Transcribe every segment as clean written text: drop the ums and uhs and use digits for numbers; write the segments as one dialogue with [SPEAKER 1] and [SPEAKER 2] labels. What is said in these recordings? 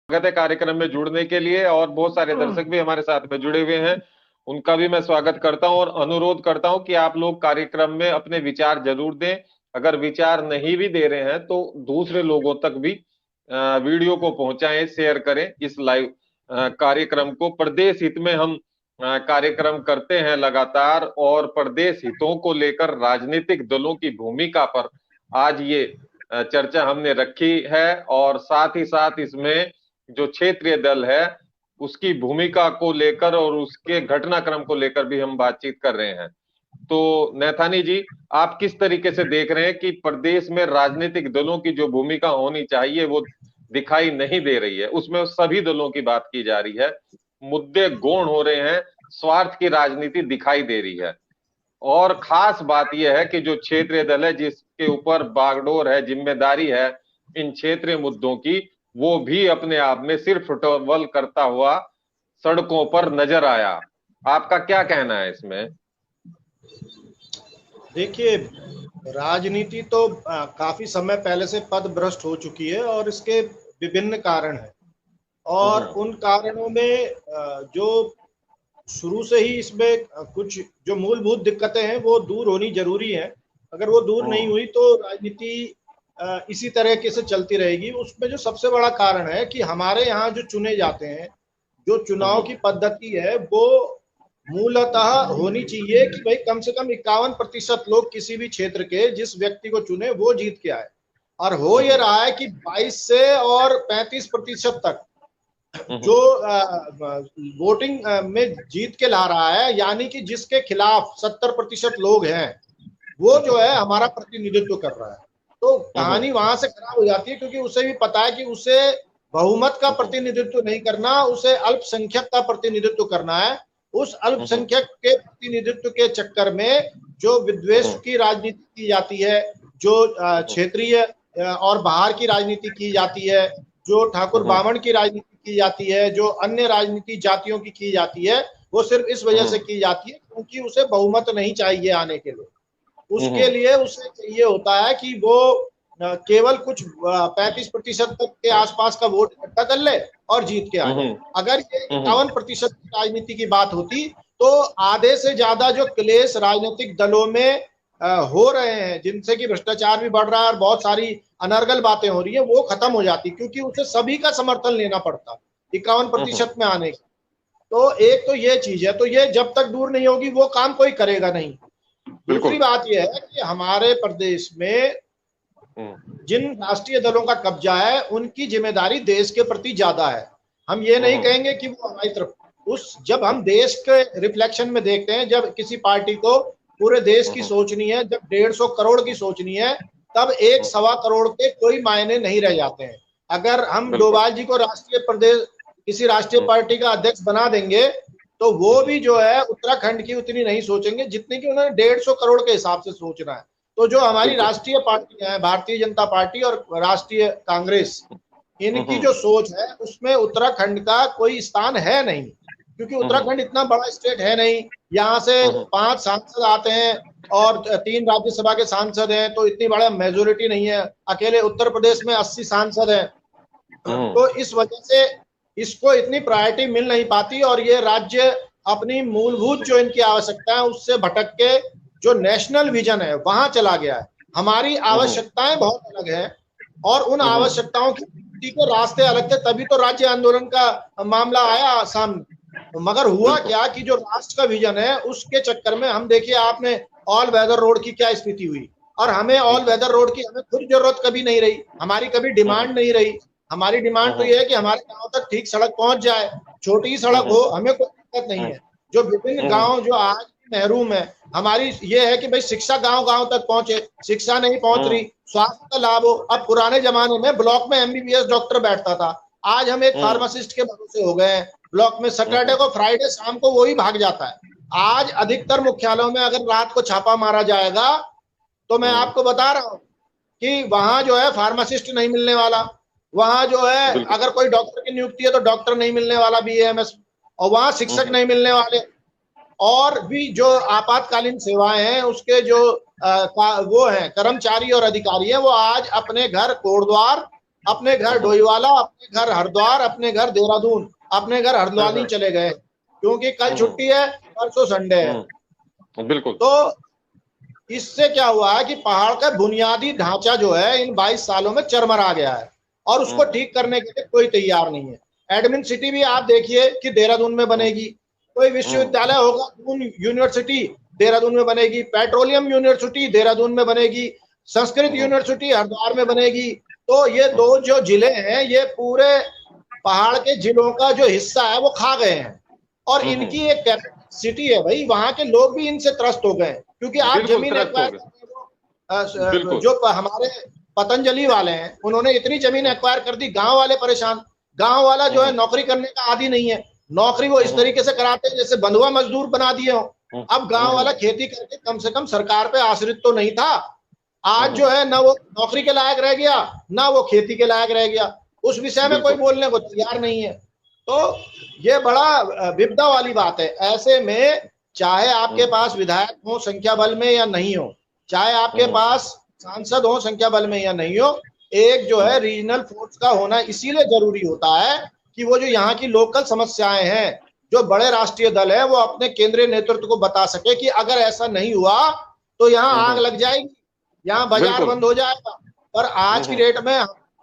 [SPEAKER 1] स्वागत है कार्यक्रम में जुड़ने के लिए। और बहुत सारे दर्शक भी हमारे साथ में जुड़े हुए हैं, उनका भी मैं स्वागत करता हूं और अनुरोध करता हूं कि आप लोग कार्यक्रम में अपने विचार जरूर दें। अगर विचार नहीं भी दे रहे हैं तो दूसरे लोगों तक भी वीडियो को पहुंचाएं, शेयर करें इस लाइव कार्यक्रम को। प्रदेश हित में हम कार्यक्रम करते हैं लगातार, और प्रदेश हितों को लेकर राजनीतिक दलों की भूमिका पर आज ये चर्चा हमने रखी है। और साथ ही साथ इसमें जो क्षेत्रीय दल है उसकी भूमिका को लेकर और उसके घटनाक्रम को लेकर भी हम बातचीत कर रहे हैं। तो नैथानी जी, आप किस तरीके से देख रहे हैं कि प्रदेश में राजनीतिक दलों की जो भूमिका होनी चाहिए वो दिखाई नहीं दे रही है, उसमें सभी दलों की बात की जा रही है, मुद्दे गौण हो रहे हैं, स्वार्थ की राजनीति दिखाई दे रही है। और खास बात यह है कि जो क्षेत्रीय दल है जिसके ऊपर बागडोर है, जिम्मेदारी है इन क्षेत्रीय मुद्दों की, वो भी अपने आप में सिर्फ फुटबॉल करता हुआ सड़कों पर नजर आया। आपका क्या कहना है इसमें?
[SPEAKER 2] देखिए, राजनीति तो काफी समय पहले से पद भ्रष्ट हो चुकी है और इसके विभिन्न कारण हैं। और उन कारणों में जो शुरू से ही इसमें कुछ जो मूलभूत दिक्कतें हैं वो दूर होनी जरूरी है। अगर वो दूर नहीं हुई तो राजनीति इसी तरीके से चलती रहेगी। उसमें जो सबसे बड़ा कारण है कि हमारे यहाँ जो चुने जाते हैं, जो चुनाव की पद्धति है वो मूलतः होनी चाहिए कि भाई कम से कम 51% लोग किसी भी क्षेत्र के जिस व्यक्ति को चुने वो जीत के आए। और हो ये रहा है कि 22 से और 35% तक जो वोटिंग में जीत के ला रहा है, यानी कि जिसके खिलाफ 70% लोग हैं, वो जो है हमारा प्रतिनिधित्व कर रहा है। तो कहानी वहां से खराब हो जाती है, क्योंकि उसे भी पता है कि उसे बहुमत का प्रतिनिधित्व नहीं करना, उसे अल्पसंख्यक का प्रतिनिधित्व करना है। उस अल्पसंख्यक के प्रतिनिधित्व के चक्कर में जो विद्वेष की राजनीति की जाती है, जो क्षेत्रीय और बाहर की राजनीति की जाती है, जो ठाकुर बामण की राजनीति की जाती है, जो अन्य राजनीति जातियों की जाती है, वो सिर्फ इस वजह से की जाती है क्योंकि उसे बहुमत नहीं चाहिए आने के लिए। उसके लिए उसे चाहिए होता है कि वो केवल कुछ 35% तक के आसपास का वोट इकट्ठा कर ले और जीत के आ जाए। अगर ये 51% की राजनीति की बात होती तो आधे से ज्यादा जो क्लेश राजनीतिक दलों में हो रहे हैं, जिनसे कि भ्रष्टाचार भी बढ़ रहा है और बहुत सारी अनर्गल बातें हो रही है, वो खत्म हो जाती, क्योंकि उसे सभी का समर्थन लेना पड़ता 51% में आने का। तो एक तो ये चीज है, तो ये जब तक दूर नहीं होगी वो काम कोई करेगा नहीं। दूसरी बात यह है कि हमारे प्रदेश में जिन राष्ट्रीय दलों का कब्जा है उनकी जिम्मेदारी देश के प्रति ज्यादा है। हम ये नहीं कहेंगे कि वो हमारी तरफ जब हम देश के रिफ्लेक्शन में देखते हैं, जब किसी पार्टी को पूरे देश की सोचनी है, जब 150 करोड़ की सोचनी है, तब 1.25 करोड़ के कोई मायने नहीं रह जाते हैं। अगर हम डोभाल जी को किसी राष्ट्रीय पार्टी का अध्यक्ष बना देंगे तो वो भी जो है उत्तराखंड की उतनी नहीं सोचेंगे जितनी कि उन्होंने 150 करोड़ के हिसाब से सोचना है। तो जो हमारी राष्ट्रीय पार्टियां हैं, भारतीय जनता पार्टी और राष्ट्रीय कांग्रेस, इनकी जो सोच है उसमें उत्तराखंड का कोई स्थान है नहीं, क्योंकि उत्तराखंड इतना बड़ा स्टेट है नहीं। यहाँ से 5 सांसद आते हैं और 3 राज्यसभा के सांसद हैं, तो इतनी बड़ा मेजोरिटी नहीं है। अकेले उत्तर प्रदेश में 80 सांसद हैं। तो इस वजह से इसको इतनी प्रायोरिटी मिल नहीं पाती और ये राज्य अपनी मूलभूत जो इनकी आवश्यकता है उससे भटक के जो नेशनल विजन है वहां चला गया है। हमारी आवश्यकताएं बहुत अलग हैं और उन आवश्यकताओं की को रास्ते अलग थे, तभी तो राज्य आंदोलन का मामला आया सामने। मगर हुआ क्या कि जो राष्ट्र का विजन है उसके चक्कर में हम देखिए, आपने ऑल वेदर रोड की क्या स्थिति हुई। और हमें ऑल वेदर रोड की हमें खुद जरूरत कभी नहीं रही, हमारी कभी डिमांड नहीं रही। हमारी डिमांड तो ये है कि हमारे गांव तक ठीक सड़क पहुंच जाए, छोटी ही सड़क हो, हमें कोई दिक्कत नहीं है। जो विभिन्न गांव जो आज महरूम है, हमारी ये है कि भाई शिक्षा गांव गांव तक पहुंचे, शिक्षा नहीं पहुंच रही, स्वास्थ्य का लाभ हो। अब पुराने जमाने में ब्लॉक में एमबीबीएस डॉक्टर बैठता था, आज हम एक फार्मासिस्ट के भरोसे हो गए हैं। ब्लॉक में सैटरडे को फ्राइडे शाम को वो ही भाग जाता है। आज अधिकतर मुख्यालयों में अगर रात को छापा मारा जाएगा तो मैं आपको बता रहा हूँ कि वहां जो है फार्मासिस्ट नहीं मिलने वाला, वहां जो है अगर कोई डॉक्टर की नियुक्ति है तो डॉक्टर नहीं मिलने वाला बीएएमएस, और वहां शिक्षक नहीं मिलने वाले, और भी जो आपातकालीन सेवाएं हैं उसके जो वो हैं कर्मचारी और अधिकारी हैं, वो आज अपने घर कोटद्वार अपने घर डोईवाला, अपने घर हरिद्वार, अपने घर देहरादून, अपने घर हल्द्वानी चले गए, क्योंकि कल छुट्टी है, परसों संडे है।
[SPEAKER 1] बिल्कुल।
[SPEAKER 2] तो इससे क्या हुआ है कि पहाड़ का बुनियादी ढांचा जो है इन 22 सालों में चरमरा गया है और उसको ठीक करने के लिए कोई तैयार नहीं है। एडमिन सिटी भी आप देखिए कि देहरादून में बनेगी, कोई विश्वविद्यालय होगा, दून यूनिवर्सिटी देहरादून में बनेगी, पेट्रोलियम यूनिवर्सिटी देहरादून में बनेगी, संस्कृत यूनिवर्सिटी हरिद्वार में बनेगी। तो ये दो जो जिले हैं ये पूरे पहाड़ के जिलों का जो हिस्सा है वो खा गए हैं और इनकी एक कैपिटल सिटी है भाई, वहां के लोग भी इनसे त्रस्त हो गए, क्योंकि आप जमीन एक्वायर, जो हमारे पतंजलि वाले हैं उन्होंने इतनी जमीन एक्वायर कर दी, गांव वाले परेशान। गांव वाला जो है नौकरी करने का आदी नहीं है, नौकरी वो इस तरीके से कराते हैं जैसे बंधुआ मजदूर बना दिए हो। अब गांव वाला खेती करके कम से कम सरकार पे आश्रित तो नहीं था, आज जो है ना वो नौकरी के लायक रह गया ना वो खेती के लायक रह गया, उस विषय में कोई बोलने को तैयार नहीं है। तो ये बड़ा विपदा वाली बात है। ऐसे में चाहे आपके पास विधायक हो संख्या बल में या नहीं हो, चाहे आपके पास सांसद हो संख्या बल में या नहीं हो, एक जो है रीजनल फोर्स का होना इसीलिए जरूरी होता है कि वो जो यहाँ की लोकल समस्याएं हैं, जो बड़े राष्ट्रीय दल है, वो अपने केंद्रीय नेतृत्व को बता सके कि अगर ऐसा नहीं हुआ तो यहाँ आग लग जाएगी, यहाँ बाजार बंद हो जाएगा। पर आज की डेट में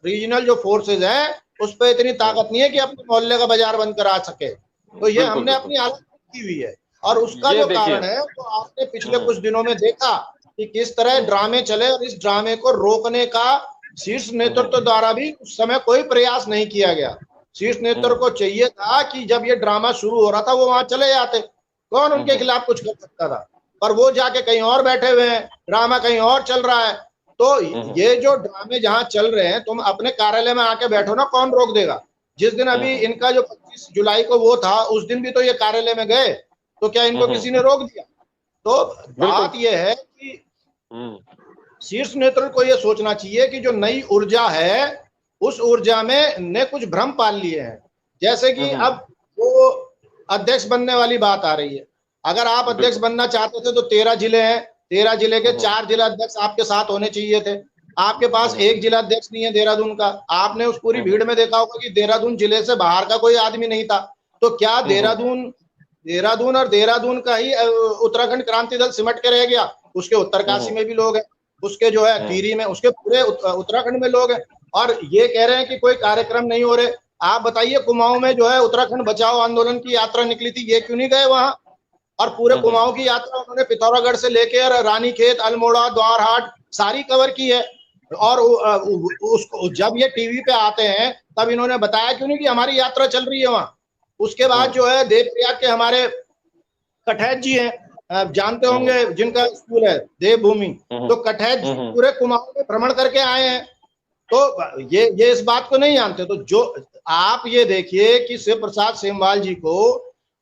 [SPEAKER 2] रीजनल जो फोर्सेज हैं उस पर इतनी ताकत नहीं है कि अपने मोहल्ले का बाजार बंद करा सके। तो ये हमने अपनी हालत की हुई है और उसका जो कारण है तो आपने पिछले कुछ दिनों में देखा कि किस तरह ड्रामे चले और इस ड्रामे को रोकने का शीर्ष नेतृत्व द्वारा भी उस समय कोई प्रयास नहीं किया गया। शीर्ष नेतृत्व को चाहिए था कि जब ये ड्रामा शुरू हो रहा था वो वहां चले जाते, कौन उनके खिलाफ कुछ कर सकता था, पर वो जाके कहीं और बैठे हुए हैं, ड्रामा कहीं और चल रहा है। तो ये जो ड्रामे जहां चल रहे हैं तुम अपने कार्यालय में आके बैठो ना, कौन रोक देगा। जिस दिन अभी इनका जो 25 जुलाई को वो था उस दिन भी तो ये कार्यालय में गए, तो क्या इनको किसी ने रोक दिया। तो बात ये है कि शीर्ष नेतृत्व को यह सोचना चाहिए कि जो नई ऊर्जा है उस ऊर्जा में ने कुछ भ्रम पाल लिए हैं। जैसे कि अब वो अध्यक्ष बनने वाली बात आ रही है, अगर आप अध्यक्ष बनना चाहते थे तो 13 जिले हैं, 13 जिले के 4 जिला अध्यक्ष आपके साथ होने चाहिए थे। आपके पास एक जिला अध्यक्ष नहीं है देहरादून का। आपने उस पूरी भीड़ में देखा होगा कि देहरादून जिले से बाहर का कोई आदमी नहीं था। तो क्या देहरादून और देहरादून का ही उत्तराखंड क्रांति दल सिमट के रह गया? उसके उत्तरकाशी में भी लोग हैं, उसके जो है टिहरी में, उसके पूरे उत्तराखंड में लोग हैं और ये कह रहे हैं कि कोई कार्यक्रम नहीं हो रहे। आप बताइए कुमाऊं में जो है उत्तराखंड बचाओ आंदोलन की यात्रा निकली थी, ये क्यों नहीं गए वहां? और पूरे कुमाऊं की यात्रा उन्होंने पिथौरागढ़ से लेकर रानीखेत, अल्मोड़ा, द्वारहाट सारी कवर की है। और उसको जब ये टीवी पे आते हैं तब इन्होंने बताया क्यों नहीं कि हमारी यात्रा चल रही है वहां। उसके बाद जो है देवप्रयाग के हमारे कठैत जी हैं, जानते होंगे जिनका स्कूल है देवभूमि, तो कठैत जी पूरे कुमाऊं में भ्रमण करके आए हैं। तो ये इस बात को नहीं जानते। तो जो आप ये देखिए कि शिव प्रसाद सेमवाल जी को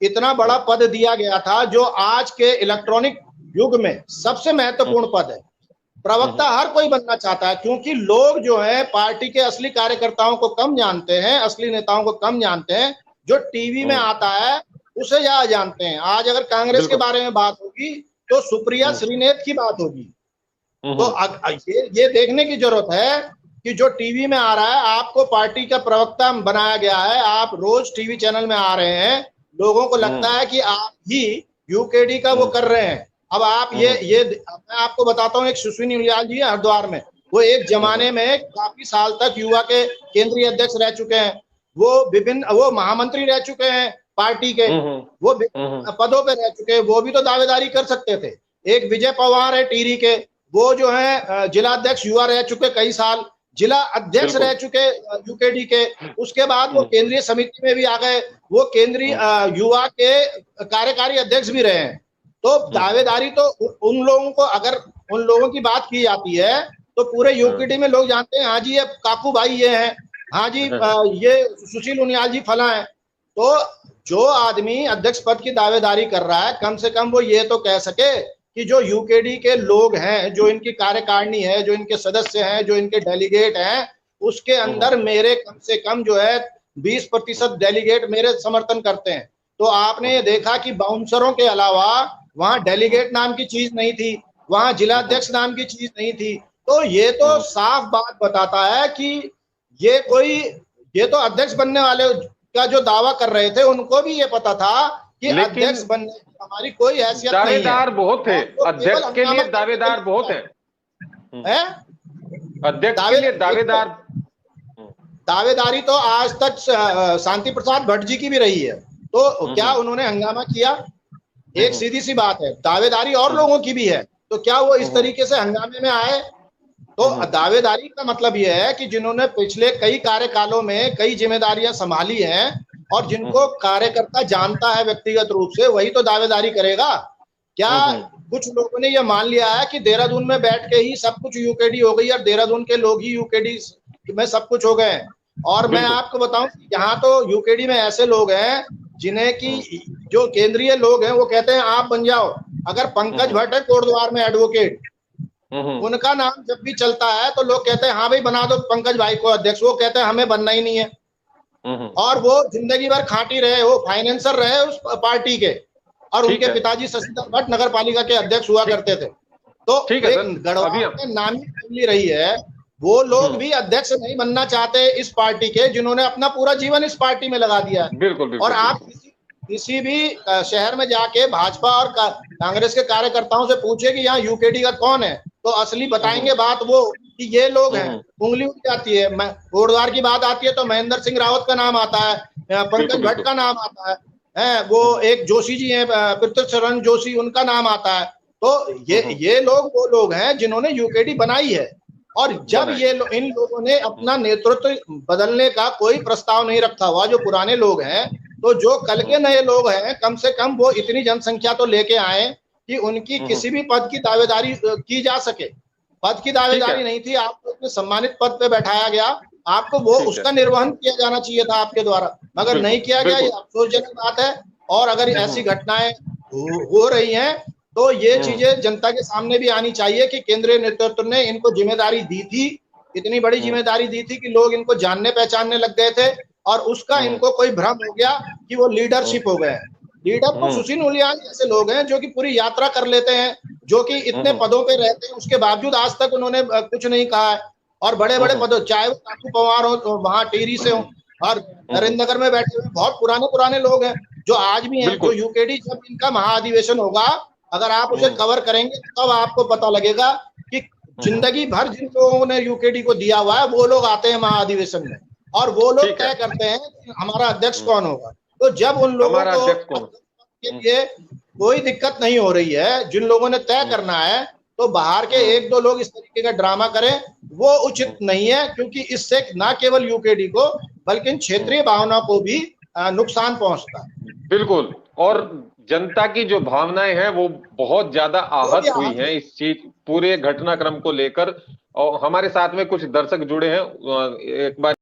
[SPEAKER 2] इतना बड़ा पद दिया गया था जो आज के इलेक्ट्रॉनिक युग में सबसे महत्वपूर्ण पद है। प्रवक्ता हर कोई बनना चाहता है क्योंकि लोग जो है पार्टी के असली कार्यकर्ताओं को कम जानते हैं, असली नेताओं को कम जानते हैं। जो टीवी में आता है उसे ज्यादा जानते हैं। आज अगर कांग्रेस के बारे में बात होगी तो सुप्रिया श्रीनेत की बात होगी। तो ये देखने की जरूरत है कि जो टीवी में आ रहा है आपको पार्टी का प्रवक्ता बनाया गया है, आप रोज टीवी चैनल में आ रहे हैं, लोगों को लगता है कि आप ही यूकेडी का वो कर रहे हैं। अब आप ये मैं आपको बताता हूँ, एक सुश्री उनियाल जी है हरिद्वार में, वो एक जमाने में काफी साल तक युवा के केंद्रीय अध्यक्ष रह चुके हैं, वो महामंत्री रह चुके हैं पार्टी के, वो पदों पे रह चुके हैं, वो भी तो दावेदारी कर सकते थे। एक विजय पवार है टिहरी के, वो जो है जिला अध्यक्ष युवा रह चुके कई साल, जिला अध्यक्ष रह चुके यूकेडी के, उसके बाद वो केंद्रीय समिति में भी आ गए, वो केंद्रीय युवा के कार्यकारी अध्यक्ष भी रहे हैं। तो दावेदारी तो उन लोगों को, अगर उन लोगों की बात की जाती है तो पूरे यूकेडी में लोग जानते हैं, हाँ जी ये काकू भाई ये हैं, हाँ जी ये सुशील उनियाल जी फला है। तो जो आदमी अध्यक्ष पद की दावेदारी कर रहा है कम से कम वो ये तो कह सके कि जो यूकेडी के लोग हैं, जो इनकी कार्यकारिणी है, जो इनके सदस्य हैं, जो इनके डेलीगेट हैं, उसके अंदर मेरे कम से कम जो है 20% डेलीगेट मेरे समर्थन करते हैं। तो आपने ये देखा कि बाउंसरों के अलावा वहां डेलीगेट नाम की चीज नहीं थी, वहां जिला अध्यक्ष नाम की चीज नहीं थी। तो ये तो साफ बात बताता है कि ये तो अध्यक्ष बनने वाले का जो दावा कर रहे थे उनको भी ये पता था कि अध्यक्ष बनने की हमारी कोई हैसियत नहीं है।
[SPEAKER 1] दावेदार बहुत थे, अध्यक्ष के लिए दावेदार बहुत है, अध्यक्ष के लिए दावेदार।
[SPEAKER 2] दावेदारी तो आज तक शांति प्रसाद भट्ट जी की भी रही है, तो क्या उन्होंने हंगामा किया? एक सीधी सी बात है, दावेदारी और लोगों की भी है, तो क्या वो इस तरीके से हंगामे में आए? तो दावेदारी का मतलब यह है कि जिन्होंने पिछले कई कार्यकालों में कई जिम्मेदारियां संभाली हैं और जिनको कार्यकर्ता जानता है व्यक्तिगत रूप से, वही तो दावेदारी करेगा। क्या कुछ लोगों ने यह मान लिया है कि देहरादून में बैठ के ही सब कुछ यूकेडी हो गई और देहरादून के लोग ही यूकेडी में सब कुछ हो गए? और मैं आपको बताऊं, यहाँ तो यूकेडी में ऐसे लोग हैं जिन्हें की जो केंद्रीय लोग हैं वो कहते हैं आप बन जाओ। अगर पंकज भट्ट है कोटद्वार में एडवोकेट, उनका नाम जब भी चलता है तो लोग कहते हैं हाँ भाई बना दो पंकज भाई को अध्यक्ष, वो कहते हैं हमें बनना ही नहीं है। और वो जिंदगी भर खाटी रहे, वो फाइनेंसर रहे उस पार्टी के, और उनके पिताजी शशिधर भट्ट नगर पालिका के अध्यक्ष हुआ करते थे। तो एक गढ़वाल में नामी फैमिली रही है, वो लोग भी अध्यक्ष नहीं बनना चाहते इस पार्टी के, जिन्होंने अपना पूरा जीवन इस पार्टी में लगा दिया है।
[SPEAKER 1] बिल्कुल।
[SPEAKER 2] और आप किसी भी शहर में जाके भाजपा और कांग्रेस के कार्यकर्ताओं से पूछे कि यहाँ यूकेडी का कौन है, तो असली बताएंगे बात वो कि ये लोग हैं। उंगली उठ जाती है, कोटद्वार की बात आती है तो महेंद्र सिंह रावत का नाम आता है, पंकज भट्ट का नाम आता है, वो एक जोशी जी हैं पृथ्वीशरण जोशी, उनका नाम आता है। तो ये लोग वो लोग हैं जिन्होंने यूकेडी बनाई है। और जब इन लोगों ने अपना नेतृत्व बदलने का कोई प्रस्ताव नहीं रखा हुआ, जो पुराने लोग हैं, तो जो कल के नए लोग हैं कम से कम वो इतनी जनसंख्या तो लेके आए कि उनकी किसी भी पद की दावेदारी की जा सके। पद की दावेदारी नहीं थी, आपको इतने सम्मानित पद पे बैठाया गया, आपको वो उसका निर्वहन किया जाना चाहिए था आपके द्वारा, मगर नहीं किया गया। ये अफसोसजनक बात है। और अगर ऐसी घटनाएं हो रही हैं तो ये चीजें जनता के सामने भी आनी चाहिए कि केंद्रीय नेतृत्व ने इनको जिम्मेदारी दी थी, इतनी बड़ी जिम्मेदारी दी थी कि लोग इनको जानने पहचानने लग गए थे, और उसका इनको कोई भ्रम हो गया कि वो लीडरशिप हो गए। लीडर तो सुशील उलियान जैसे लोग हैं जो कि पूरी यात्रा कर लेते हैं, जो कि इतने पदों पे रहते हैं, उसके बावजूद आज तक उन्होंने कुछ नहीं कहा है। और बड़े बड़े पदों, चाहे वो काकू पवार हो तो वहां टिहरी से हो, और नरेंद्र नगर में बैठे हुए बहुत पुराने लोग हैं जो आज भी हैं। जो यूकेडी जब इनका महाअधिवेशन होगा, अगर आप उसे कवर करेंगे तब आपको पता लगेगा कि जिंदगी भर जिन लोगों ने यूकेडी को दिया हुआ है वो लोग आते हैं महाअधिवेशन में, और वो लोग तय करते हैं कि हमारा अध्यक्ष कौन होगा। तो जब उन लोगों को के लिए कोई दिक्कत नहीं हो रही है, जिन लोगों ने तय करना है, तो बाहर के एक दो लोग इस तरीके का ड्रामा करें, वो उचित नहीं है। क्योंकि इससे न केवल यूकेडी को बल्कि क्षेत्रीय भावना को भी नुकसान पहुंचता है।
[SPEAKER 1] बिल्कुल। और जनता की जो भावनाएं हैं वो बहुत ज्यादा आहत हुई हैं इस चीज पूरे घटनाक्रम को लेकर। और हमारे साथ में कुछ दर्शक जुड़े हैं, एक बार